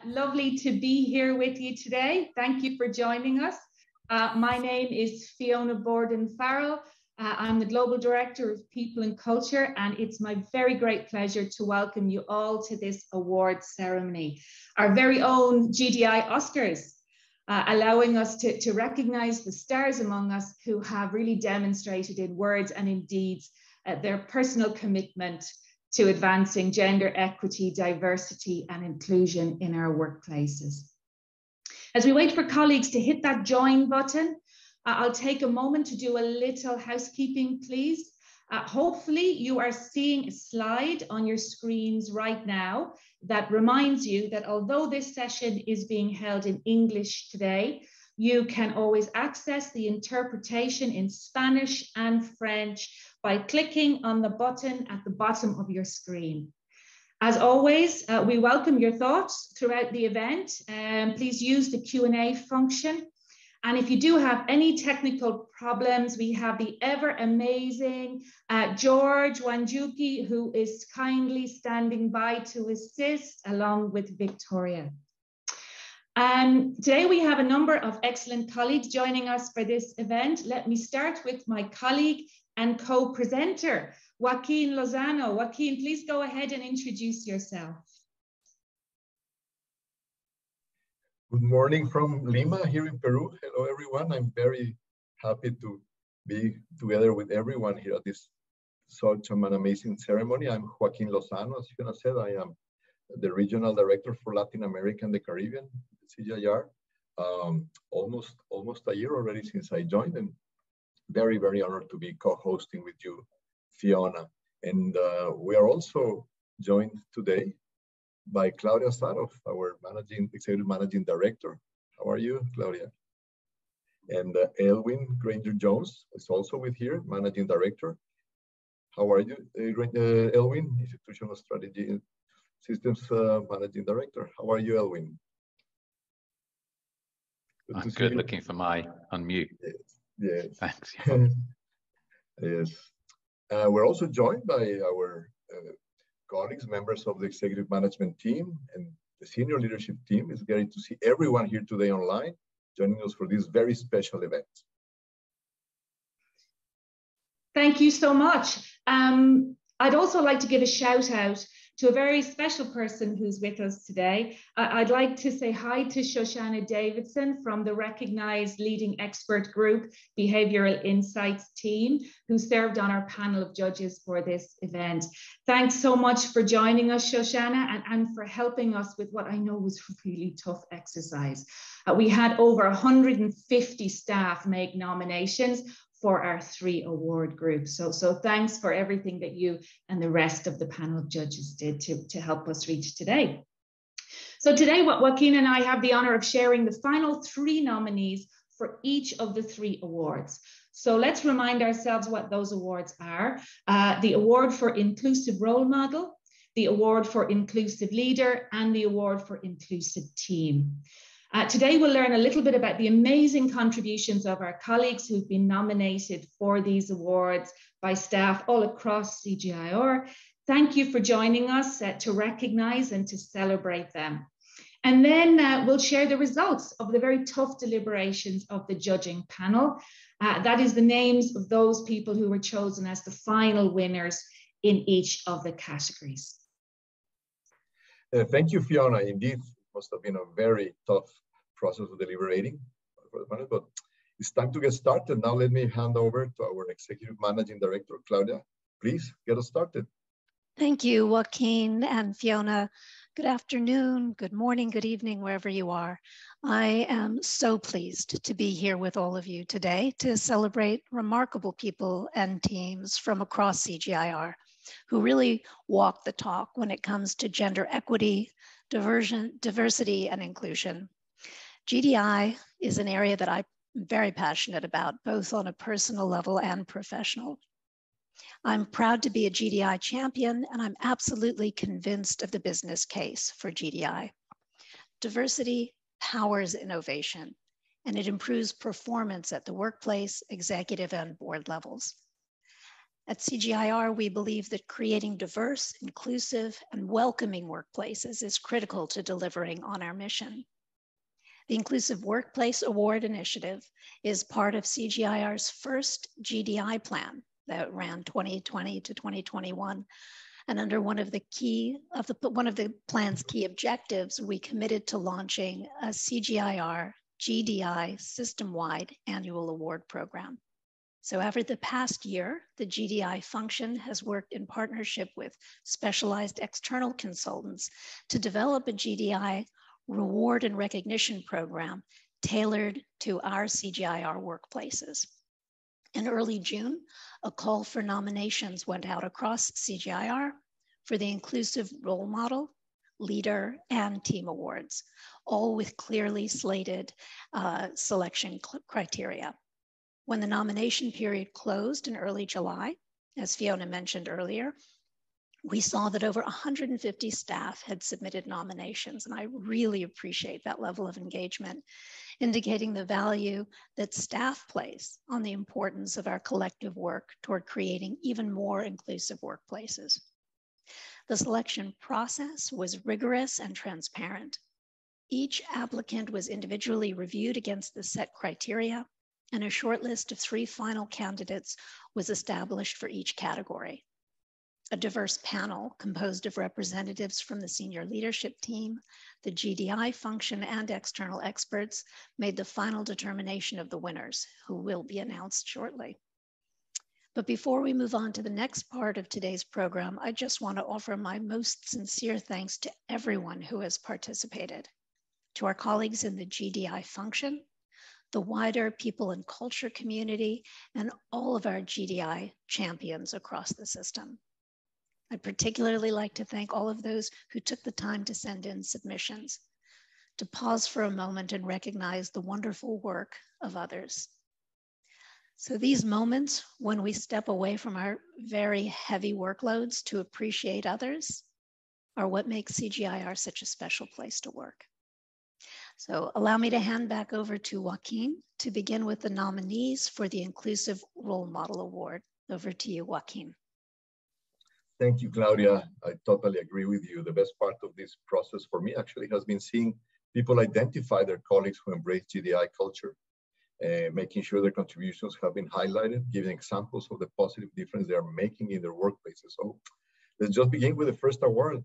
Lovely to be here with you today. Thank you for joining us. My name is Fiona Bourdin-Farrell. I'm the Global Director of People and Culture, and it's my very great pleasure to welcome you all to this awards ceremony, our very own GDI Oscars, allowing us to recognize the stars among us who have really demonstrated in words and in deeds their personal commitment to advancing gender equity, diversity, and inclusion in our workplaces. As we wait for colleagues to hit that join button, I'll take a moment to do a little housekeeping, please. Hopefully you are seeing a slide on your screens right now that reminds you that although this session is being held in English today, you can always access the interpretation in Spanish and French by clicking on the button at the bottom of your screen. As always, we welcome your thoughts throughout the event. Please use the Q&A function. And if you do have any technical problems, we have the ever amazing George Wanjuki, who is kindly standing by to assist, along with Victoria. Today we have a number of excellent colleagues joining us for this event. Let me start with my colleague and co-presenter, Joaquin Lozano. Joaquin, please go ahead and introduce yourself. Good morning from Lima here in Peru. Hello, everyone. I'm very happy to be together with everyone here at this such an amazing ceremony. I'm Joaquin Lozano, as Fiona said. I am the Regional Director for Latin America and the Caribbean, CGIAR. Almost a year already since I joined, and very, very honored to be co-hosting with you, Fiona. And we are also joined today by Claudia Sadoff, our Executive Managing Director. How are you, Claudia? And Elwin Granger-Jones is also with here, Managing Director. How are you, Elwin? Institutional Strategy Systems Managing Director. How are you, Elwin? I'm good, looking for my unmute. Yes. Thanks. Yes. We're also joined by our colleagues, members of the executive management team, and the senior leadership team. It's great to see everyone here today online, joining us for this very special event. Thank you so much. I'd also like to give a shout out to a very special person who's with us today. I'd like to say hi to Shoshana Davidson from the recognized leading expert group Behavioral Insights team, who served on our panel of judges for this event. Thanks so much for joining us, Shoshana, and for helping us with what I know was a really tough exercise. We had over 150 staff make nominations for our 3 award groups. So thanks for everything that you and the rest of the panel of judges did to help us reach today. So today, Joaquin and I have the honor of sharing the final 3 nominees for each of the 3 awards. So let's remind ourselves what those awards are. The award for Inclusive Role Model, the award for Inclusive Leader, and the award for Inclusive Team. Today, we'll learn a little bit about the amazing contributions of our colleagues who've been nominated for these awards by staff all across CGIAR. Thank you for joining us to recognize and to celebrate them. And then we'll share the results of the very tough deliberations of the judging panel. That is the names of those people who were chosen as the final winners in each of the categories. Thank you, Fiona. Indeed, it must have been a very tough process of deliberating, but it's time to get started. Now let me hand over to our Executive Managing Director, Claudia. Please get us started. Thank you, Joaquin and Fiona. Good afternoon, good morning, good evening, wherever you are. I am so pleased to be here with all of you today to celebrate remarkable people and teams from across CGIAR who really walk the talk when it comes to gender equity, diversity, and inclusion. GDI is an area that I'm very passionate about, both on a personal level and professional. I'm proud to be a GDI champion, and I'm absolutely convinced of the business case for GDI. Diversity powers innovation, and it improves performance at the workplace, executive, and board levels. At CGIAR, we believe that creating diverse, inclusive, and welcoming workplaces is critical to delivering on our mission. The Inclusive Workplace Award Initiative is part of CGIAR's first GDI plan that ran 2020 to 2021. And under one of the plan's key objectives, we committed to launching a CGIAR GDI system-wide annual award program. So over the past year, the GDI function has worked in partnership with specialized external consultants to develop a GDI reward and recognition program tailored to our CGIAR workplaces. In early June, a call for nominations went out across CGIAR for the Inclusive Role Model, Leader, and Team Awards, all with clearly slated selection criteria. When the nomination period closed in early July, as Fiona mentioned earlier, we saw that over 150 staff had submitted nominations, and I really appreciate that level of engagement, indicating the value that staff place on the importance of our collective work toward creating even more inclusive workplaces. The selection process was rigorous and transparent. Each applicant was individually reviewed against the set criteria, and a short list of 3 final candidates was established for each category. A diverse panel composed of representatives from the senior leadership team, the GDI function, and external experts made the final determination of the winners, who will be announced shortly. But before we move on to the next part of today's program, I just want to offer my most sincere thanks to everyone who has participated, to our colleagues in the GDI function, the wider people and culture community, and all of our GDI champions across the system. I'd particularly like to thank all of those who took the time to send in submissions, to pause for a moment and recognize the wonderful work of others. So these moments when we step away from our very heavy workloads to appreciate others are what makes CGIAR such a special place to work. So allow me to hand back over to Joaquin to begin with the nominees for the Inclusive Role Model Award. Over to you, Joaquin. Thank you, Claudia. I totally agree with you. The best part of this process for me actually has been seeing people identify their colleagues who embrace GDI culture, making sure their contributions have been highlighted, giving examples of the positive difference they are making in their workplaces. So let's just begin with the first award.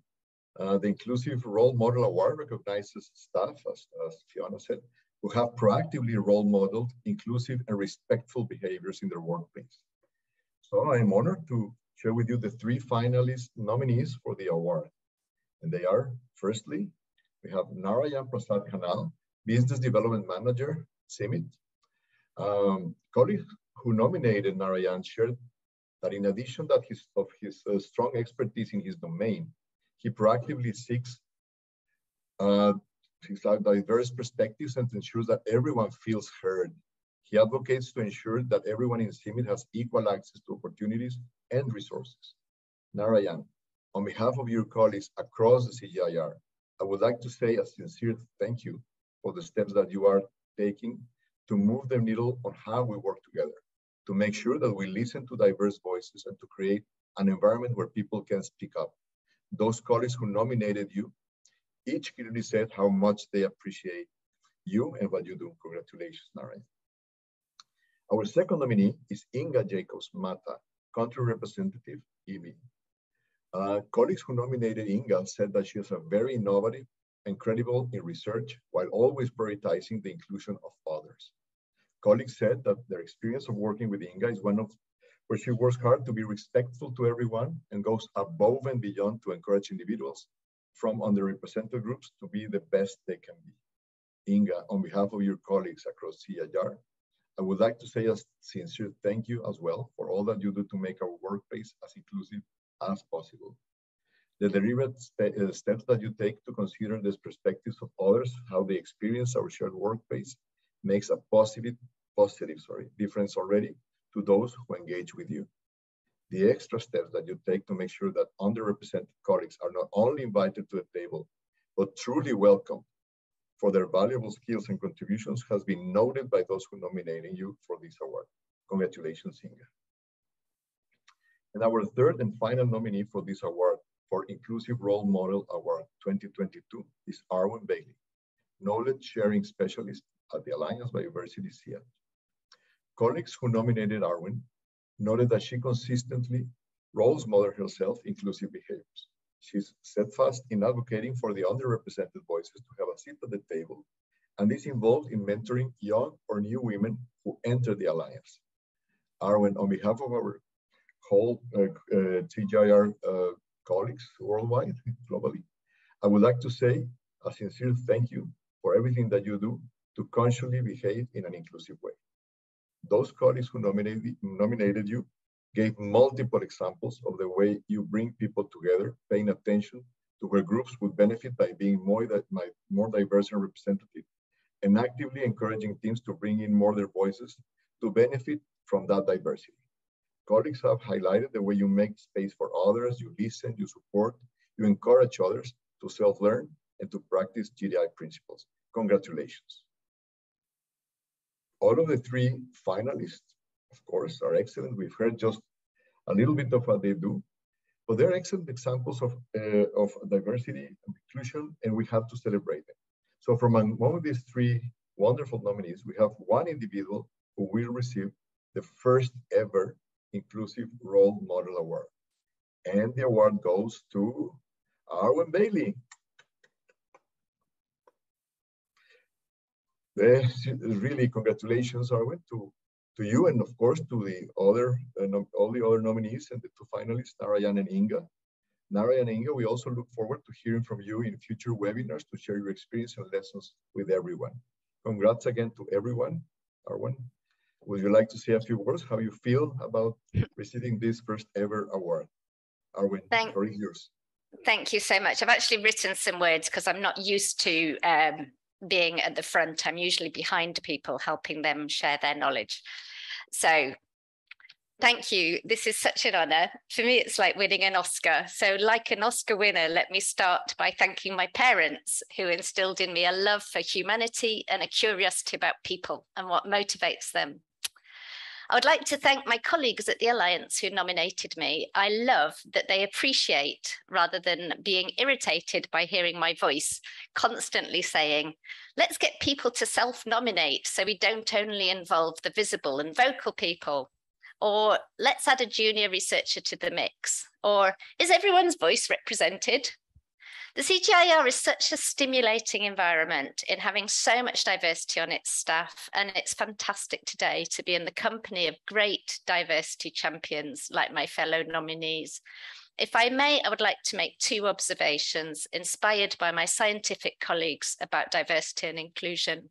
The Inclusive Role Model Award recognizes staff, as Fiona said, who have proactively role modeled inclusive and respectful behaviors in their workplace. So I am honored to share with you the 3 finalist nominees for the award. And they are, firstly, we have Narayan Prasad Khanal, Business Development Manager, CIMIT. Colleagues who nominated Narayan shared that in addition to his strong expertise in his domain, he proactively seeks diverse perspectives and ensures that everyone feels heard. He advocates to ensure that everyone in CIMIT has equal access to opportunities and resources. Narayan, on behalf of your colleagues across the CGIAR, I would like to say a sincere thank you for the steps that you are taking to move the needle on how we work together, to make sure that we listen to diverse voices and to create an environment where people can speak up. Those colleagues who nominated you, each clearly said how much they appreciate you and what you do. Congratulations, Narayan. Our second nominee is Inga Jacobs Mata, Country Representative, EB. Colleagues who nominated Inga said that she is a very innovative and credible in research while always prioritizing the inclusion of others. Colleagues said that their experience of working with Inga is one of where she works hard to be respectful to everyone and goes above and beyond to encourage individuals from underrepresented groups to be the best they can be. Inga, on behalf of your colleagues across CGIAR, I would like to say a sincere thank you as well for all that you do to make our workplace as inclusive as possible. The deliberate steps that you take to consider the perspectives of others, how they experience our shared workplace, makes a positive difference already to those who engage with you. The extra steps that you take to make sure that underrepresented colleagues are not only invited to the table, but truly welcome for their valuable skills and contributions has been noted by those who nominated you for this award. Congratulations, Inga. And our third and final nominee for this award, for Inclusive Role Model Award 2022, is Arwen Bailey, Knowledge Sharing Specialist at the Alliance Biodiversity Seattle. Colleagues who nominated Arwen noted that she consistently role models herself inclusive behaviors. She's steadfast in advocating for the underrepresented voices to have a seat at the table, and is involved in mentoring young or new women who enter the Alliance. Arwen, on behalf of our whole CGIAR colleagues worldwide, globally, I would like to say a sincere thank you for everything that you do to consciously behave in an inclusive way. Those colleagues who nominated you gave multiple examples of the way you bring people together, paying attention to where groups would benefit by being more diverse and representative, and actively encouraging teams to bring in more their voices to benefit from that diversity. Colleagues have highlighted the way you make space for others, you listen, you support, you encourage others to self-learn and to practice GDI principles. Congratulations. All of the three finalists, of course, are excellent. We've heard just a little bit of what they do, but they're excellent examples of diversity and inclusion, and we have to celebrate them. So from among these three wonderful nominees, we have one individual who will receive the first ever Inclusive Role Model Award. And the award goes to Arwen Bailey. Really, congratulations, Arwen, to you, and of course to the other, all the other nominees and the two finalists, Narayan and Inga. Narayan and Inga, we also look forward to hearing from you in future webinars to share your experience and lessons with everyone. Congrats again to everyone. Arwen, would you like to say a few words, how you feel about receiving this first ever award? Arwen, the floor is yours. Thank you so much. I've actually written some words because I'm not used to being at the front. I'm usually behind people, helping them share their knowledge. So thank you. This is such an honor. For me, it's like winning an Oscar. So like an Oscar winner, let me start by thanking my parents, who instilled in me a love for humanity and a curiosity about people and what motivates them. I would like to thank my colleagues at the Alliance who nominated me. I love that they appreciate, rather than being irritated by hearing my voice, constantly saying, let's get people to self-nominate so we don't only involve the visible and vocal people. Or let's add a junior researcher to the mix. Or is everyone's voice represented? The CGIAR is such a stimulating environment in having so much diversity on its staff, and it's fantastic today to be in the company of great diversity champions like my fellow nominees. If I may, I would like to make two observations inspired by my scientific colleagues about diversity and inclusion.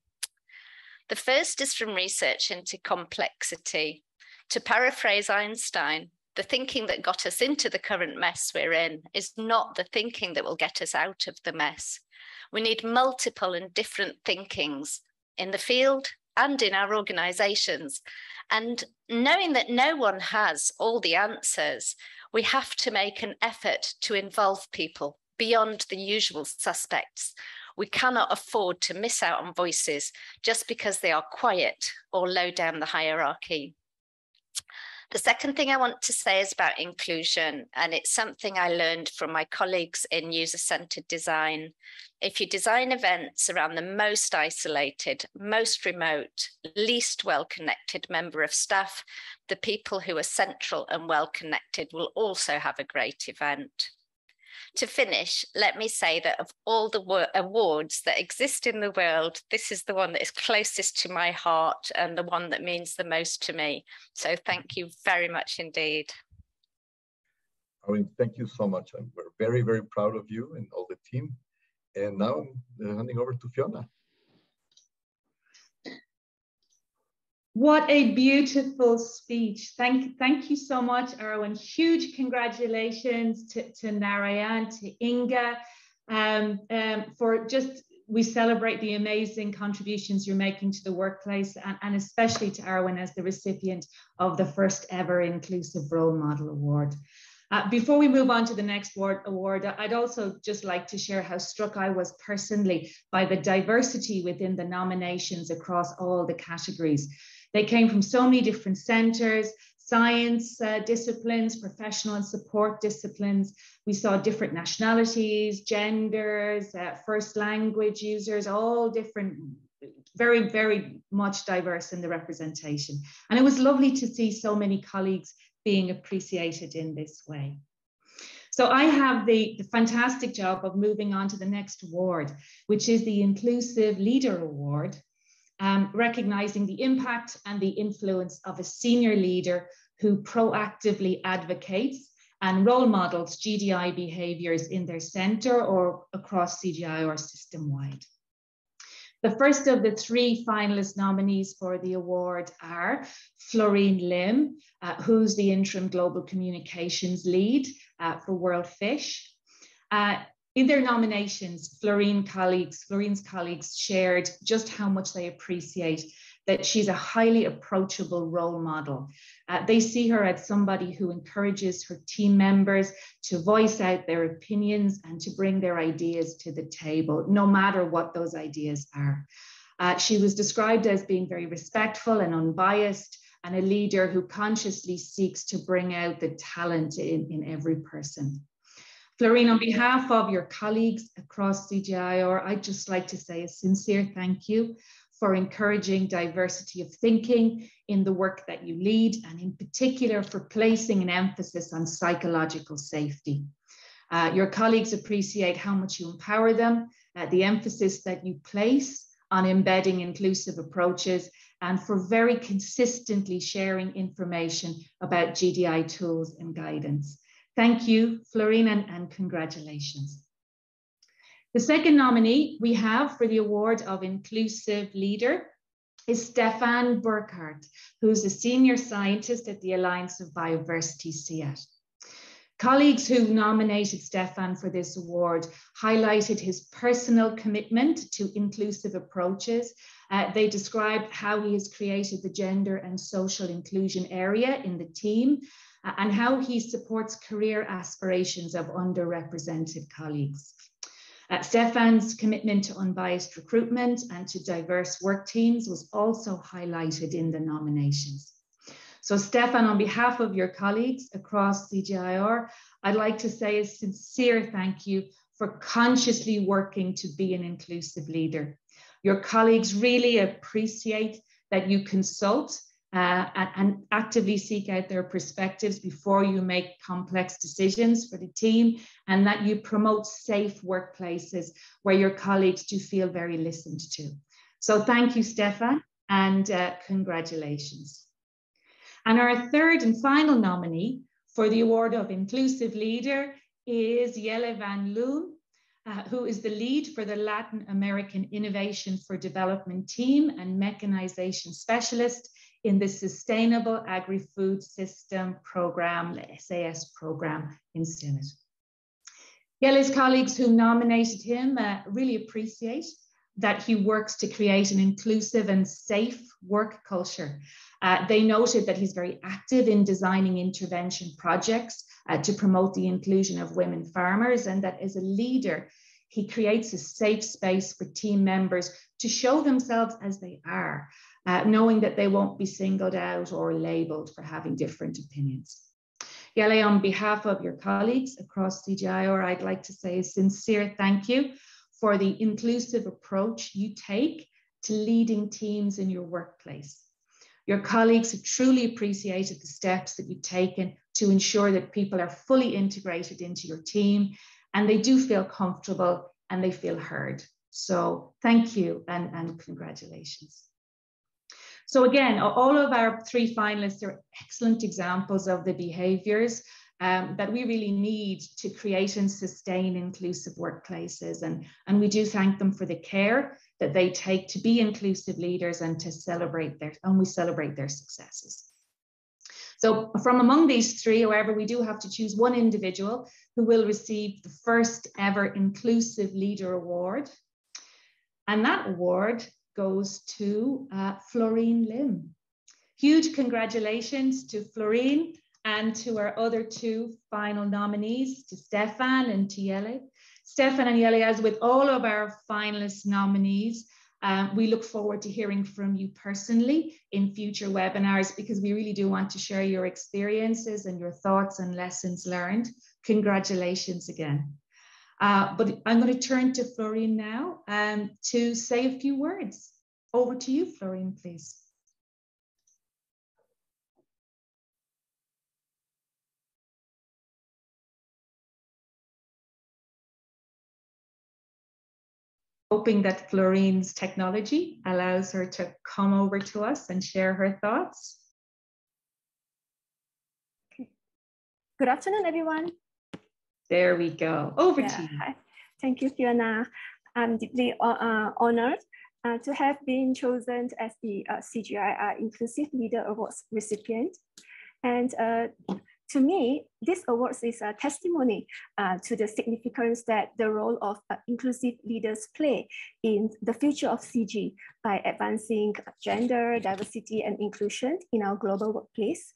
The first is from research into complexity. To paraphrase Einstein, the thinking that got us into the current mess we're in is not the thinking that will get us out of the mess. We need multiple and different thinkings in the field and in our organizations. And knowing that no one has all the answers, we have to make an effort to involve people beyond the usual suspects. We cannot afford to miss out on voices just because they are quiet or low down the hierarchy. The second thing I want to say is about inclusion, and it's something I learned from my colleagues in user-centered design. If you design events around the most isolated, most remote, least well-connected member of staff, the people who are central and well-connected will also have a great event. To finish, let me say that of all the awards that exist in the world, this is the one that is closest to my heart and the one that means the most to me. So thank you very much indeed. I mean, thank you so much. We're very, very proud of you and all the team. And now I'm handing over to Fiona. What a beautiful speech. Thank you so much, Arwen. Huge congratulations to Narayan, to Inga, for just, we celebrate the amazing contributions you're making to the workplace, and especially to Arwen as the recipient of the first ever Inclusive Role Model Award. Before we move on to the next award, I'd also just like to share how struck I was personally by the diversity within the nominations across all the categories. They came from so many different centres, science disciplines, professional and support disciplines. We saw different nationalities, genders, first language users, all different, very, very much diverse in the representation. And it was lovely to see so many colleagues being appreciated in this way. So I have the fantastic job of moving on to the next award, which is the Inclusive Leader Award, recognizing the impact and the influence of a senior leader who proactively advocates and role models GDI behaviors in their center or across CGIAR system-wide. The first of the three finalist nominees for the award are Florine Lim, who's the interim global communications lead for World Fish. In their nominations, Florine's colleagues shared just how much they appreciate that she's a highly approachable role model. They see her as somebody who encourages her team members to voice out their opinions and to bring their ideas to the table, no matter what those ideas are. She was described as being very respectful and unbiased, and a leader who consciously seeks to bring out the talent in every person. Florine, on behalf of your colleagues across CGIAR, I'd just like to say a sincere thank you for encouraging diversity of thinking in the work that you lead, and in particular for placing an emphasis on psychological safety. Your colleagues appreciate how much you empower them, the emphasis that you place on embedding inclusive approaches, and for very consistently sharing information about GDI tools and guidance. Thank you, Florine, and congratulations. The second nominee we have for the award of Inclusive Leader is Stefan Burkhardt, who's a senior scientist at the Alliance of Biodiversity, CIAT. Colleagues who nominated Stefan for this award highlighted his personal commitment to inclusive approaches. They described how he has created the gender and social inclusion area in the team, and how he supports career aspirations of underrepresented colleagues. Stefan's commitment to unbiased recruitment and to diverse work teams was also highlighted in the nominations. So Stefan, on behalf of your colleagues across CGIAR, I'd like to say a sincere thank you for consciously working to be an inclusive leader. Your colleagues really appreciate that you consult and actively seek out their perspectives before you make complex decisions for the team, and that you promote safe workplaces where your colleagues do feel very listened to. So thank you, Stefan, and congratulations. And our third and final nominee for the award of Inclusive Leader is Jelle van Loon, who is the lead for the Latin American Innovation for Development Team and Mechanization Specialist in the Sustainable Agri-Food System Program, the SAS program in Senate. Jelle's colleagues who nominated him really appreciate that he works to create an inclusive and safe work culture. They noted that he's very active in designing intervention projects to promote the inclusion of women farmers, and that as a leader, he creates a safe space for team members to show themselves as they are, knowing that they won't be singled out or labeled for having different opinions. Jelle, on behalf of your colleagues across CGIAR, I'd like to say a sincere thank you for the inclusive approach you take to leading teams in your workplace. Your colleagues have truly appreciated the steps that you've taken to ensure that people are fully integrated into your team, and they do feel comfortable and they feel heard. So thank you and congratulations. So again, all of our three finalists are excellent examples of the behaviors that we really need to create and sustain inclusive workplaces. And we do thank them for the care that they take to be inclusive leaders and to celebrate we celebrate their successes. So from among these three, however, we do have to choose one individual who will receive the first ever Inclusive Leader Award. And that award goes to Florine Lim. Huge congratulations to Florine and to our other two final nominees, to Stefan and to Jelle. Stefan and Jelle, as with all of our finalist nominees, We look forward to hearing from you personally in future webinars, because we really do want to share your experiences and your thoughts and lessons learned. Congratulations again. But I'm going to turn to Florine now to say a few words. Over to you, Florine, please. Hoping that Florine's technology allows her to come over to us and share her thoughts. Okay. Good afternoon, everyone. There we go. Over to you. Hi. Thank you, Fiona. I'm deeply honored to have been chosen as the CGIAR Inclusive Leader Awards recipient. And to me, this award is a testimony to the significance that the role of inclusive leaders play in the future of CG by advancing gender, diversity, and inclusion in our global workplace,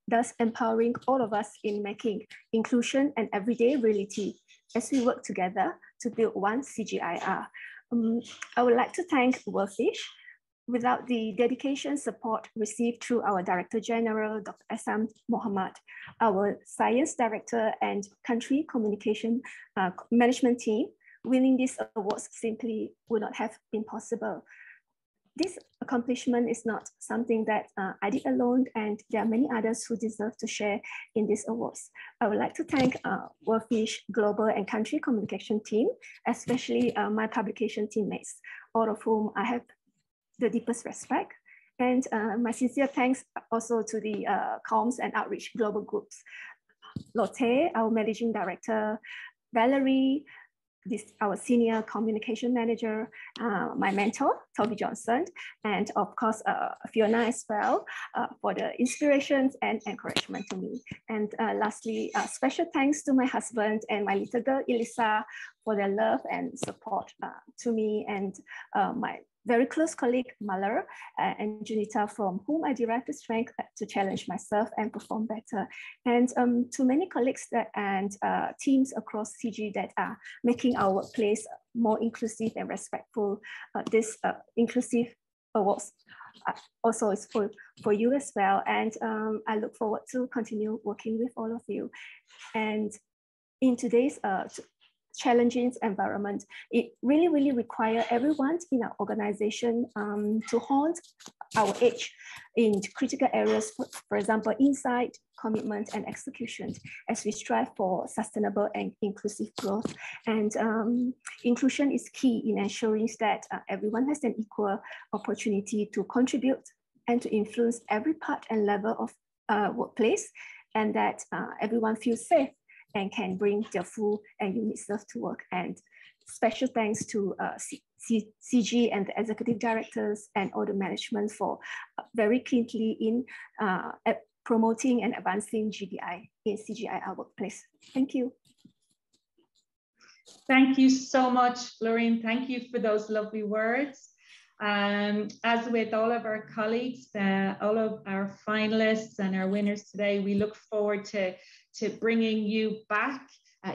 thus empowering all of us in making inclusion an everyday reality as we work together to build one CGIAR. I would like to thank WorldFish. Without the dedication support received through our Director General, Dr. Assam Mohammed, our Science Director and Country Communication Management team, winning these awards simply would not have been possible. This accomplishment is not something that I did alone, and there are many others who deserve to share in these awards. I would like to thank WorldFish Global and Country Communication team, especially my publication teammates, all of whom I have the deepest respect. And my sincere thanks also to the Comms and Outreach Global Groups. Lotte, our Managing Director, Valerie, our Senior Communication Manager, my mentor, Toby Johnson, and of course, Fiona as well, for the inspirations and encouragement to me. And lastly, special thanks to my husband and my little girl, Elisa, for their love and support to me, and my very close colleague, Malar and Junita, from whom I derive the strength to challenge myself and perform better. And to many colleagues and teams across CG that are making our workplace more inclusive and respectful. This inclusive awards also is for you as well. And I look forward to continue working with all of you. And in today's challenging environment, it really requires everyone in our organization to hone our edge in critical areas, for example, insight, commitment, and execution, as we strive for sustainable and inclusive growth. And inclusion is key in ensuring that everyone has an equal opportunity to contribute and to influence every part and level of workplace, and that everyone feels safe and can bring their full and unique self to work. And special thanks to CG and the executive directors and all the management for very keenly in promoting and advancing GDI in CGIAR workplace. Thank you. Thank you so much, Florine. Thank you for those lovely words. As with all of our colleagues, all of our finalists and our winners today, we look forward to bringing you back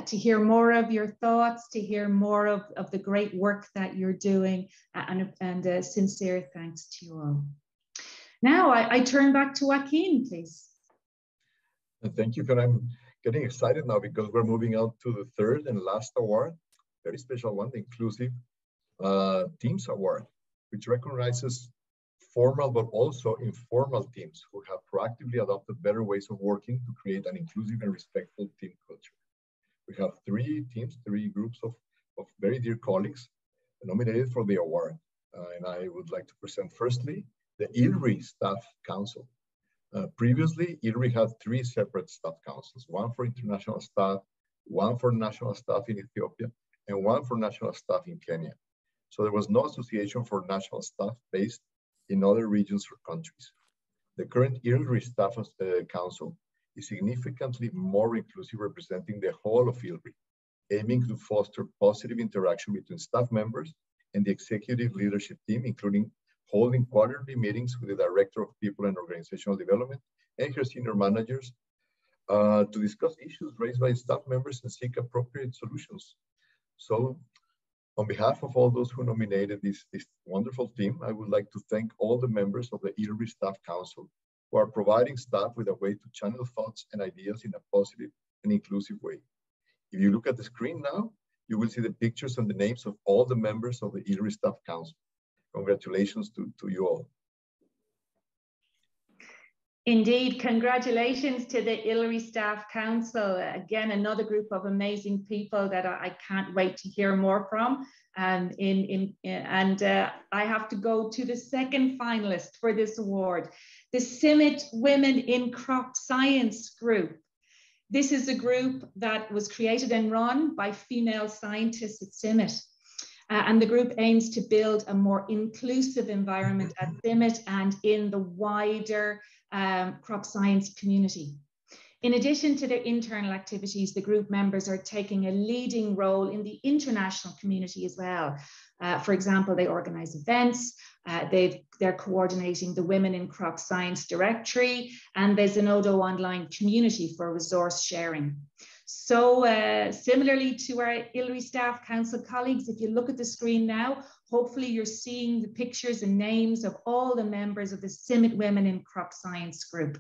to hear more of your thoughts, to hear more of the great work that you're doing, and a sincere thanks to you all. Now I turn back to Joaquin, please. Thank you, Fiona. I'm getting excited now because we're moving on to the third and last award, very special one, the Inclusive Teams Award, which recognizes formal but also informal teams who have proactively adopted better ways of working to create an inclusive and respectful team culture. We have three teams, three groups of very dear colleagues nominated for the award. And I would like to present firstly the ILRI Staff Council. Previously, ILRI had three separate staff councils, one for international staff, one for national staff in Ethiopia, and one for national staff in Kenya. So there was no association for national staff based in other regions or countries. The current ILRI Staff Council is significantly more inclusive, representing the whole of ILRI, aiming to foster positive interaction between staff members and the executive leadership team, including holding quarterly meetings with the Director of People and Organizational Development and her senior managers to discuss issues raised by staff members and seek appropriate solutions. So On behalf of all those who nominated this wonderful team, I would like to thank all the members of the ILRI Staff Council who are providing staff with a way to channel thoughts and ideas in a positive and inclusive way. If you look at the screen now, you will see the pictures and the names of all the members of the ILRI Staff Council. Congratulations to you all. Indeed, congratulations to the ILRI Staff Council. Again, another group of amazing people that I can't wait to hear more from. I have to go to the second finalist for this award, the CIMMYT Women in Crop Science group. This is a group that was created and run by female scientists at CIMMYT. And the group aims to build a more inclusive environment at CIMMYT and in the wider crop science community. In addition to their internal activities, the group members are taking a leading role in the international community as well. For example, they organize events, they're coordinating the Women in Crop Science Directory, and there's an ODO online community for resource sharing. So similarly to our ILRI Staff Council colleagues, if you look at the screen now, hopefully you're seeing the pictures and names of all the members of the CIMMYT Women in Crop Science group.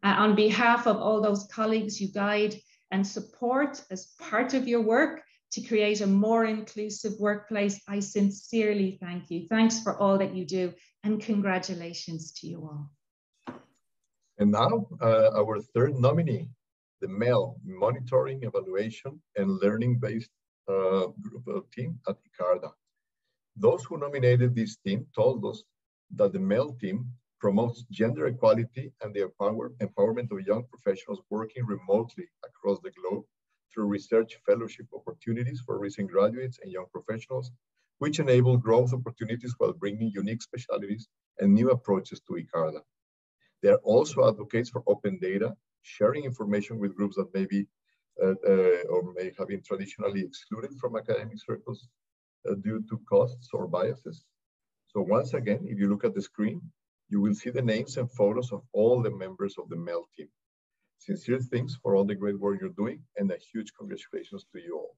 On behalf of all those colleagues you guide and support as part of your work to create a more inclusive workplace, I sincerely thank you. Thanks for all that you do, and congratulations to you all. And now our third nominee, the MEL, Monitoring, Evaluation, and Learning-Based team at ICARDA. Those who nominated this team told us that the MEL team promotes gender equality and the empowerment of young professionals working remotely across the globe through research fellowship opportunities for recent graduates and young professionals, which enable growth opportunities while bringing unique specialties and new approaches to ICARDA. They are also advocates for open data, sharing information with groups that may be or may have been traditionally excluded from academic circles due to costs or biases. So once again, if you look at the screen, you will see the names and photos of all the members of the MEL team. Sincere thanks for all the great work you're doing, and a huge congratulations to you all.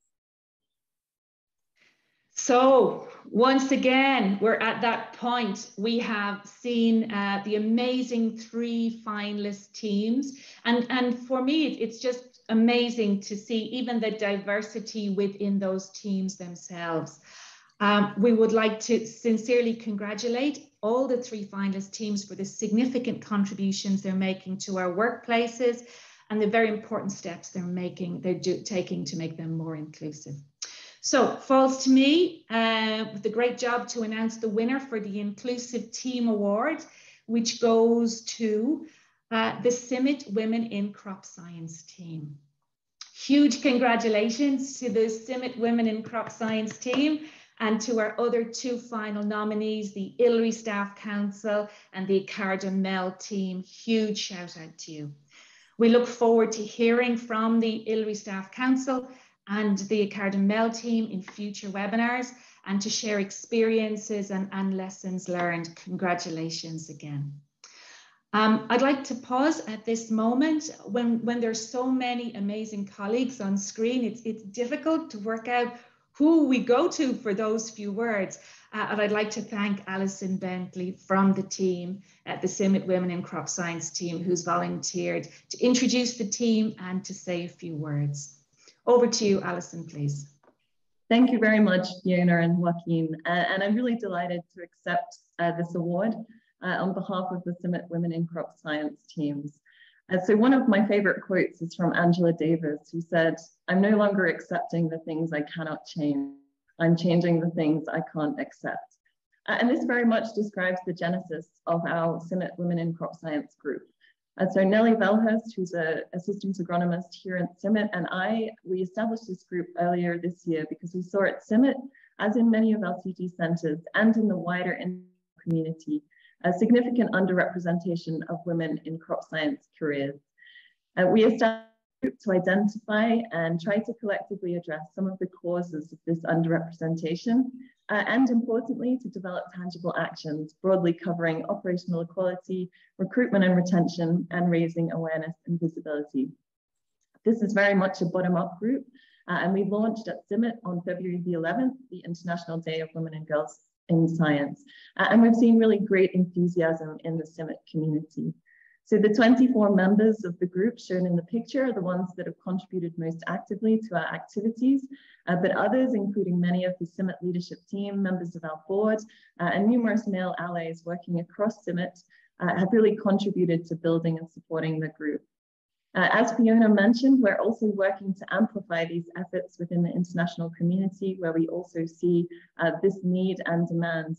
So once again, we're at that point. We have seen the amazing 3 finalist teams. And for me, it's just amazing to see even the diversity within those teams themselves. We would like to sincerely congratulate all the 3 finalist teams for the significant contributions they're making to our workplaces and the very important steps they're taking to make them more inclusive. So falls to me with the great job to announce the winner for the Inclusive Team Award, which goes to the CIMMYT Women in Crop Science team. Huge congratulations to the CIMMYT Women in Crop Science team and to our other 2 final nominees, the ILRI Staff Council and the ICARDA MEL team. Huge shout out to you. We look forward to hearing from the ILRI Staff Council and the ICARDA MEL team in future webinars and to share experiences and lessons learned. Congratulations again. I'd like to pause at this moment. When there's so many amazing colleagues on screen, it's difficult to work out who we go to for those few words. And I'd like to thank Alison Bentley from the team at the CIMMYT Women in Crop Science team, who's volunteered to introduce the team and to say a few words. Over to you, Alison, please. Thank you very much, Fiona and Joaquin. And I'm really delighted to accept this award on behalf of the CIMMYT Women in Crop Science teams. So one of my favorite quotes is from Angela Davis, who said, "I'm no longer accepting the things I cannot change. I'm changing the things I can't accept." And this very much describes the genesis of our CIMMYT Women in Crop Science group. So Nellie Velhurst, who's a systems agronomist here at CIMMYT, and we established this group earlier this year because we saw at CIMMYT, as in many of our CG centers and in the wider community, a significant underrepresentation of women in crop science careers. We established a group to identify and try to collectively address some of the causes of this underrepresentation, and importantly, to develop tangible actions broadly covering operational equality, recruitment and retention, and raising awareness and visibility. This is very much a bottom-up group, And we launched at CIMMIT on February the 11th, the International Day of Women and Girls in Science. And we've seen really great enthusiasm in the CIMMIT community. So the 24 members of the group shown in the picture are the ones that have contributed most actively to our activities, but others, including many of the CIMMIT leadership team, members of our board, and numerous male allies working across CIMMIT, have really contributed to building and supporting the group. As Fiona mentioned, we're also working to amplify these efforts within the international community, where we also see this need and demand.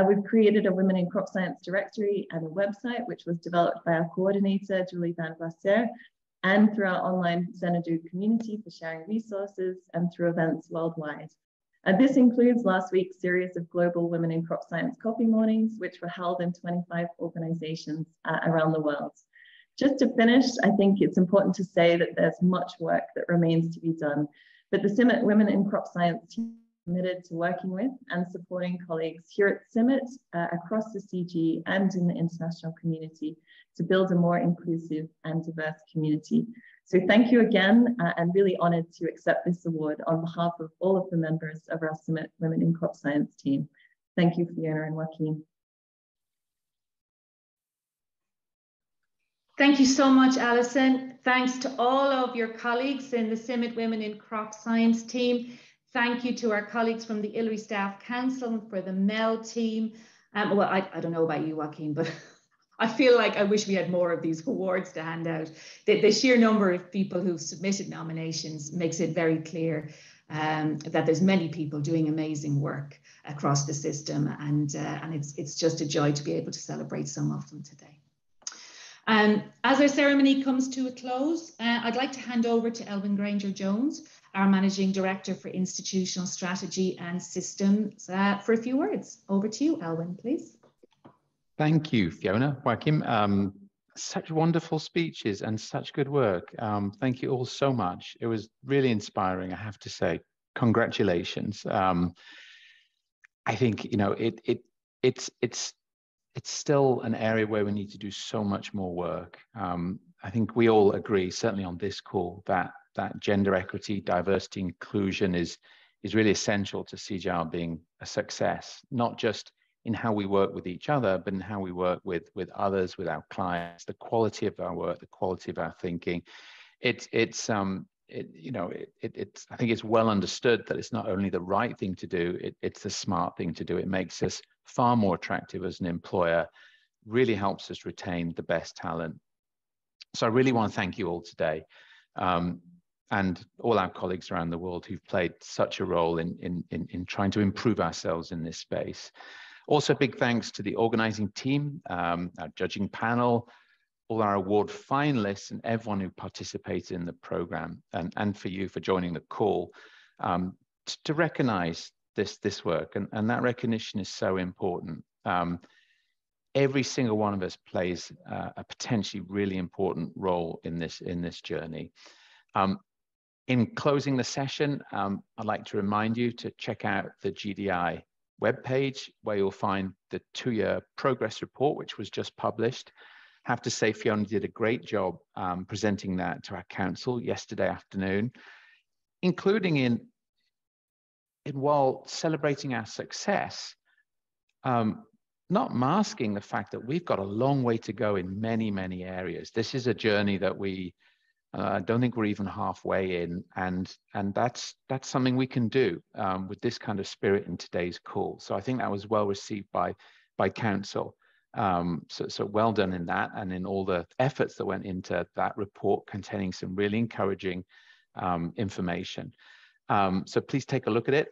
We've created a Women in Crop Science directory and a website, which was developed by our coordinator, Julie Van Vasser, and through our online Xanadu community for sharing resources and through events worldwide. This includes last week's series of global Women in Crop Science coffee mornings, which were held in 25 organizations around the world. Just to finish, I think it's important to say that there's much work that remains to be done, but the CIMMIT Women in Crop Science team committed to working with and supporting colleagues here at CIMMIT, across the CG and in the international community to build a more inclusive and diverse community. So thank you again, and really honored to accept this award on behalf of all of the members of our CIMMIT Women in Crop Science team. Thank you, Fiona and Joaquin. Thank you so much, Alison. Thanks to all of your colleagues in the CIMMIT Women in Crop Science team. Thank you to our colleagues from the ILRI Staff Council, for the MEL team. Well, I don't know about you, Joaquin, but I feel like I wish we had more of these awards to hand out. The sheer number of people who've submitted nominations makes it very clear that there's many people doing amazing work across the system, and it's just a joy to be able to celebrate some of them today. As our ceremony comes to a close, I'd like to hand over to Elwyn Granger-Jones, our Managing Director for Institutional Strategy and Systems, for a few words. Over to you, Elwyn, please. Thank you, Fiona, Joaquin. Such wonderful speeches and such good work. Thank you all so much. It was really inspiring, I have to say. Congratulations. I think, you know, it's still an area where we need to do so much more work. I think we all agree, certainly on this call, that gender equity, diversity, inclusion is really essential to CGIAR being a success, not just in how we work with each other, but in how we work with others, with our clients, the quality of our work, the quality of our thinking. I think it's well understood that it's not only the right thing to do, it's the smart thing to do. It makes us far more attractive as an employer, really helps us retain the best talent. So I really want to thank you all today, and all our colleagues around the world who've played such a role in trying to improve ourselves in this space. Also, big thanks to the organizing team, our judging panel, all our award finalists, and everyone who participated in the program, and for you for joining the call to recognize this work, and that recognition is so important. Every single one of us plays a potentially really important role in this journey. In closing the session, I'd like to remind you to check out the GDI webpage, where you'll find the 2-year progress report, which was just published. I have to say, Fiona did a great job presenting that to our council yesterday afternoon, including in while celebrating our success, not masking the fact that we've got a long way to go in many, many areas. This is a journey that we don't think we're even halfway in, and that's something we can do with this kind of spirit in today's call. So I think that was well received by council. So well done in that, and in all the efforts that went into that report containing some really encouraging information. So please take a look at it.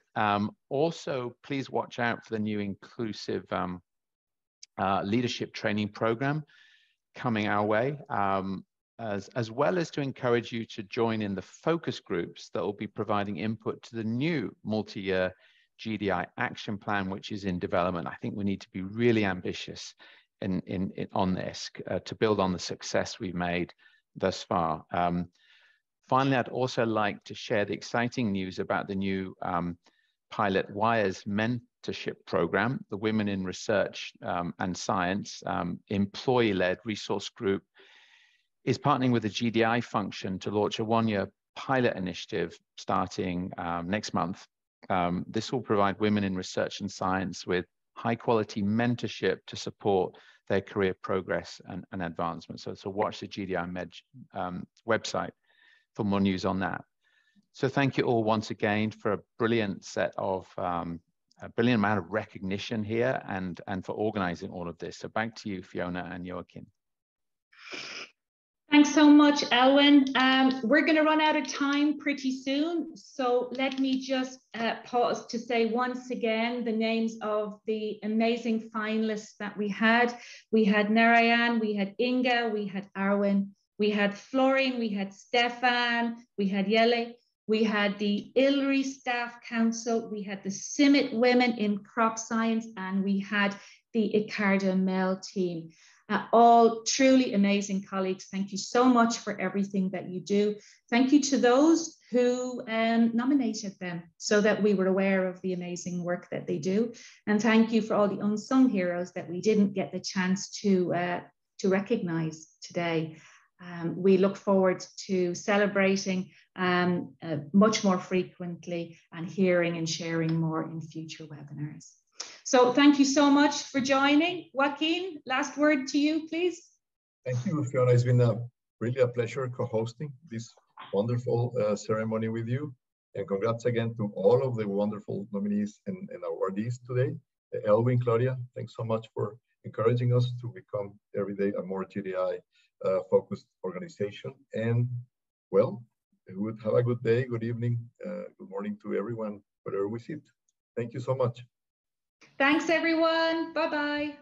Also, please watch out for the new inclusive leadership training program coming our way, as well as to encourage you to join in the focus groups that will be providing input to the new multi-year GDI action plan, which is in development. I think we need to be really ambitious on this to build on the success we've made thus far. Finally, I'd also like to share the exciting news about the new pilot WIRES mentorship program. The Women in Research and Science employee-led resource group is partnering with the GDI function to launch a 1-year pilot initiative starting next month. This will provide women in research and science with high quality mentorship to support their career progress and advancement. So watch the GDI Med website for more news on that. So thank you all once again for a brilliant set of, a brilliant amount of recognition here and for organizing all of this. So back to you, Fiona and Joaquin. Thanks so much, Elwyn. We're going to run out of time pretty soon. So let me just pause to say once again the names of the amazing finalists that we had. We had Narayan, we had Inga, we had Arwen, we had Florian, we had Stefan, we had Yele, we had the ILRI Staff Council, we had the CIMMYT Women in Crop Science, and we had the ICARDA Male team. All truly amazing colleagues. Thank you so much for everything that you do. Thank you to those who nominated them so that we were aware of the amazing work that they do. And thank you for all the unsung heroes that we didn't get the chance to recognize today. We look forward to celebrating much more frequently and hearing and sharing more in future webinars. So thank you so much for joining. Joaquin, last word to you, please. Thank you, Fiona. It's been really a pleasure co-hosting this wonderful ceremony with you. And congrats again to all of the wonderful nominees and awardees today. Elwyn, Claudia, thanks so much for encouraging us to become every day a more GDI focused organization. And well, have a good day, good evening, good morning to everyone, wherever we sit. Thank you so much. Thanks, everyone. Bye-bye.